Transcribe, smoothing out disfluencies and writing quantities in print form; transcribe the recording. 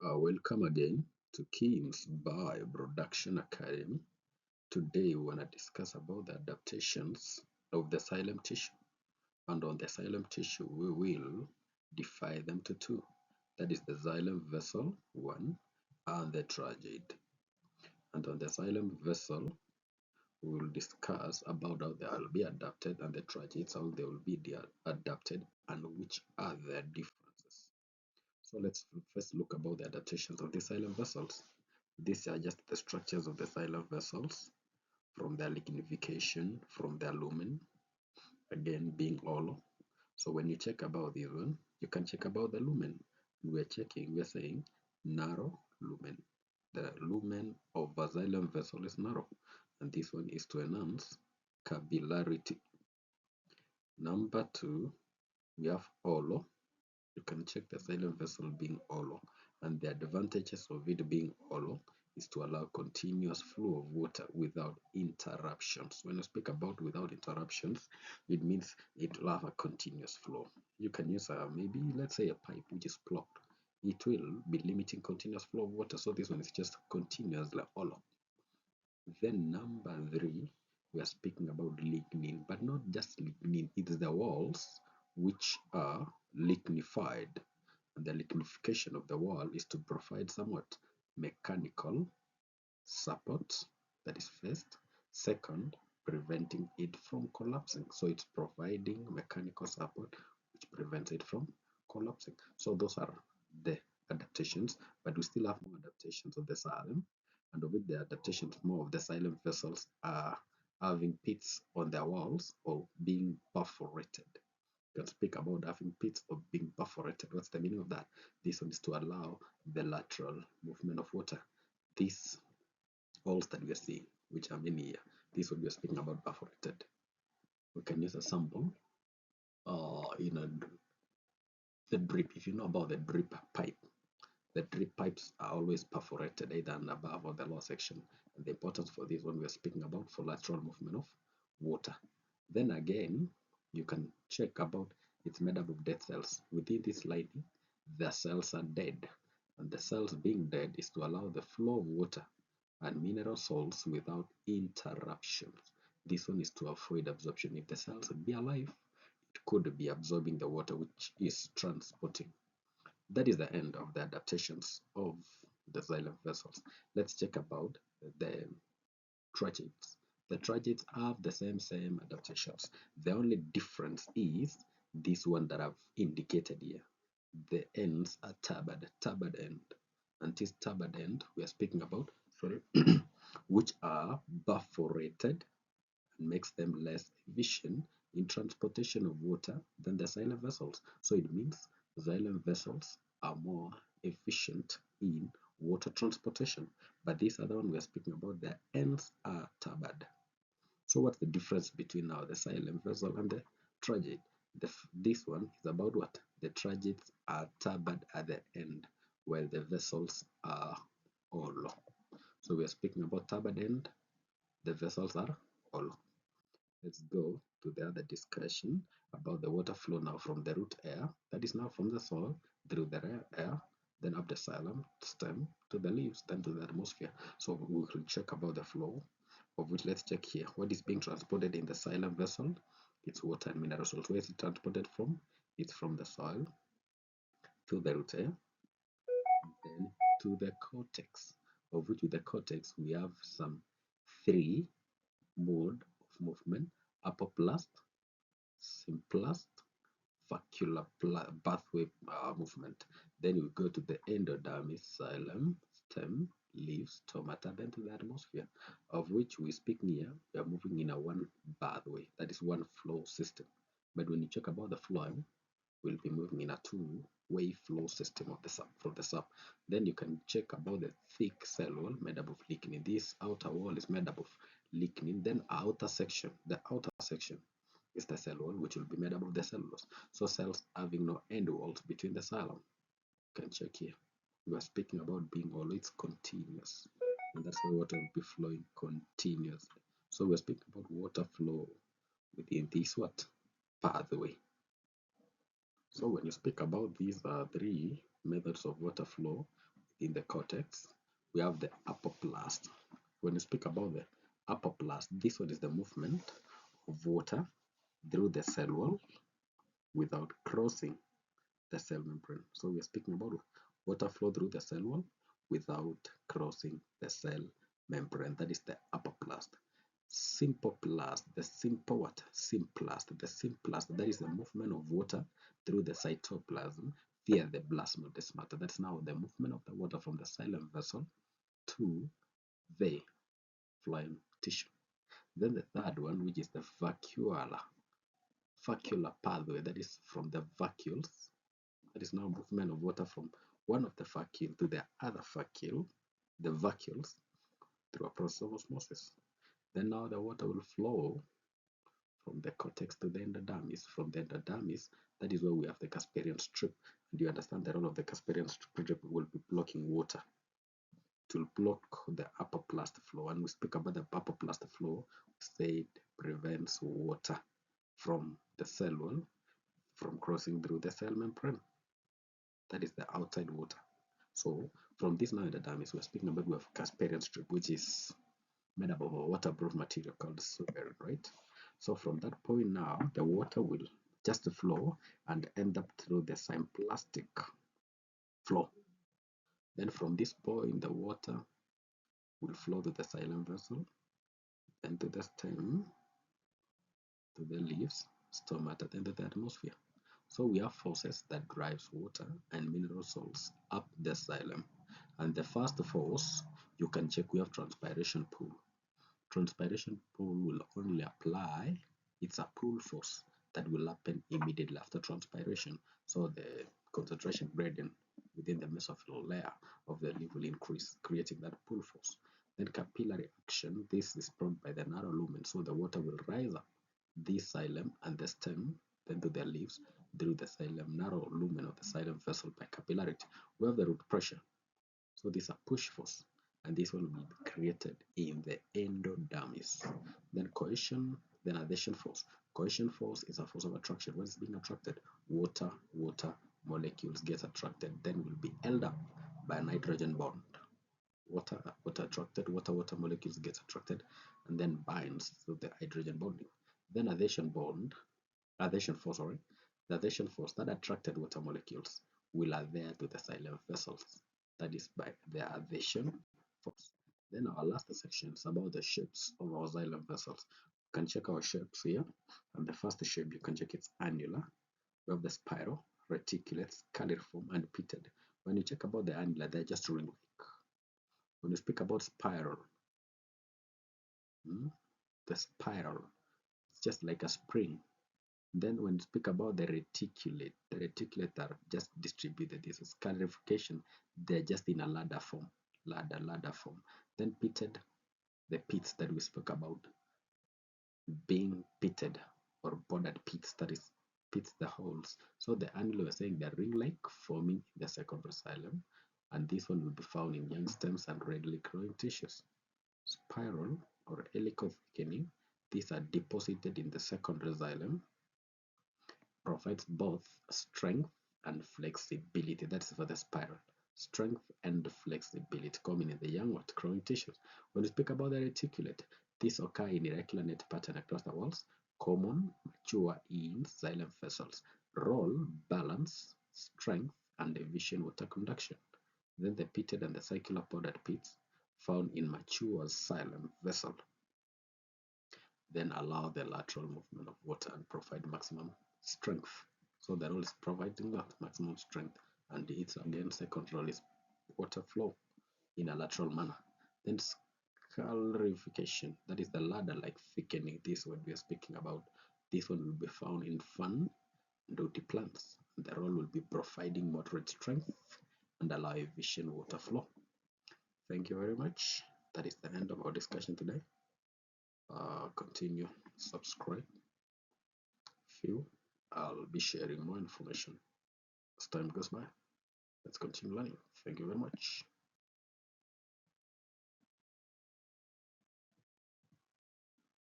Welcome again to Kim's Bioproduction Academy. Today we want to discuss about the adaptations of the xylem tissue. And on the xylem tissue, we will divide them to two. That is the xylem vessel, one, and the trachea. And on the xylem vessel, we will discuss about how they will be adapted and the tracheids, how they will be adapted and which are their differences. So let's first look about the adaptations of the xylem vessels. These are just the structures of the xylem vessels from their lignification, from their lumen, again being hollow. So when you check about this one, you can check about the lumen. We're saying narrow lumen. The lumen of a xylem vessel is narrow, and this one is to enhance capillarity. Number two, we have hollow. You can check the xylem vessel being hollow, and the advantages of it being hollow is to allow continuous flow of water without interruptions. When I speak about without interruptions, it means it will have a continuous flow. You can use maybe let's say a pipe which is plugged. It will be limiting continuous flow of water, so this one is just continuously hollow. Then number three, we are speaking about lignin, but not just lignin, it's the walls which are lignified. And the lignification of the wall is to provide somewhat mechanical support, that is first. Second, preventing it from collapsing. So it's providing mechanical support which prevents it from collapsing. So those are the adaptations, but we still have more adaptations of the xylem. And with the adaptations, more of the xylem vessels are having pits on their walls or being perforated. You can speak about having pits or being perforated. What's the meaning of that? This one is to allow the lateral movement of water. These holes that we are seeing, which are many here, this one we are speaking about perforated. We can use a sample in the drip. If you know about the drip pipe, the drip pipes are always perforated either on above or the lower section. And the importance for this one we are speaking about for lateral movement of water. Then again, you can check about it's made up of dead cells. Within this lining, the cells are dead. And the cells being dead is to allow the flow of water and mineral salts without interruptions. This one is to avoid absorption. If the cells be alive, it could be absorbing the water which is transporting. That is the end of the adaptations of the xylem vessels. Let's check about the tracheids. The tracheids have the same adaptations. The only difference is this one that I've indicated here. The ends are turbid end. And this turbid end we are speaking about, sorry, which are perforated and makes them less efficient in transportation of water than the xylem vessels. So it means xylem vessels are more efficient in water transportation. But this other one we are speaking about, the ends are turbid. So what's the difference between now the xylem vessel and the trachea? This one is about what? The tracheids are turbid at the end, while the vessels are hollow. So we are speaking about turbid end, the vessels are hollow. Let's go to the other discussion about the water flow now from the root air, that is now from the soil through the air, then up the xylem stem to the leaves, then to the atmosphere. So we will check about the flow, of which let's check here. What is being transported in the xylem vessel? It's water and mineral salts. Where is it transported from? It's from the soil to the root air, then to the cortex, of which with the cortex we have some three mode of movement: apoplast, symplast, vacuolar pathway movement. Then we go to the endodermis, xylem, stem, leaves, stomata, then to the atmosphere, of which we speak here. We are moving in a one pathway, that is one flow system. But when you check about the flowing, we'll be moving in a two-way flow system of the sub from the sub. Then you can check about the thick cell wall made up of lignin. This outer wall is made up of lignin. Then the outer section is the cell wall, which will be made up of the cellulose. So cells having no end walls between the xylem. You can check here. We are speaking about being always continuous, and that's why water will be flowing continuously. So we're speaking about water flow within this what pathway. So when you speak about these three methods of water flow, in the cortex, we have the upper plast. When you speak about the upper plast, this one is the movement of water through the cell wall without crossing the cell membrane. So we are speaking about water flow through the cell wall without crossing the cell membrane. That is the upper plast. Simple plast, the simple what? Simplast. The simplast, that is the movement of water through the cytoplasm via the plasmodesmata. That's now the movement of the water from the xylem vessel to the phloem tissue. Then the third one, which is the vacuolar pathway, that is from the vacuoles. That is now movement of water from one of the vacuole to the other vacuole, the vacuoles, through a process of osmosis. Then now the water will flow from the cortex to the endodermis. From the endodermis, that is where we have the Casparian strip. And you understand the role of the Casparian strip will be blocking water. To block the upper plast flow. And we speak about the upper plast flow, we say it prevents water from the cell wall from crossing through the cell membrane. That is the outside water. So from this now endodermis, we're speaking about we have Casparian strip, which is made up of a waterproof material called suberin, right? So from that point now, the water will just flow and end up through the symplastic flow. Then from this point, the water will flow to the xylem vessel, then to the stem, to the leaves, stomata, then to the atmosphere. So we have forces that drives water and mineral salts up the xylem. And the first force, you can check, we have transpiration pull. Transpiration pull will only apply, it's a pull force that will happen immediately after transpiration. So the concentration gradient within the mesophyll layer of the leaf will increase, creating that pull force. Then capillary action, this is brought by the narrow lumen, so the water will rise up this xylem and the stem, then to the leaves through the xylem narrow lumen of the xylem vessel by capillarity. We have the root pressure, so this is a push force, and this one will be created in the endodermis. Then cohesion, then adhesion force. Cohesion force is a force of attraction. What is being attracted? Water molecules get attracted, then will be held up by a nitrogen bond. Water attracted, water molecules get attracted and then binds to the hydrogen bonding. Then adhesion force, the adhesion force that attracted water molecules will adhere to the xylem vessels. That is by the adhesion force. Then our last section is about the shapes of our xylem vessels. You can check our shapes here, and the first shape you can check it's annular. We have the spiral, reticulate, scalariform, and pitted. When you check about the annular, they're just ring-like. When you speak about spiral, the spiral, it's just like a spring. Then when you speak about the reticulate are just distributed. This is scalarification, they're just in a ladder form. Ladder form. Then pitted, the pits that we spoke about, being pitted or bordered pits, that is pits the holes. So the annular we're saying they're ring-like, forming in the secondary xylem, and this one will be found in young stems and readily growing tissues. Spiral or helical thickening, these are deposited in the secondary xylem, provides both strength and flexibility. That's for the spiral. Strength and flexibility common in the young what growing tissues. When we speak about the reticulate, these occur in irregular net pattern across the walls, common, mature in xylem vessels. Role, balance, strength, and efficient water conduction. Then the pitted and the circular bordered pits found in mature xylem vessel. Then allow the lateral movement of water and provide maximum strength. So the role is providing that maximum strength, and it's again second role is water flow in a lateral manner. Then scalarification, that is the ladder-like thickening. This one we are speaking about. This one will be found in fern and woody plants. The role will be providing moderate strength and allow efficient water flow. Thank you very much. That is the end of our discussion today. Continue, subscribe. Feel I'll be sharing more information as time goes by. Let's continue learning. Thank you very much.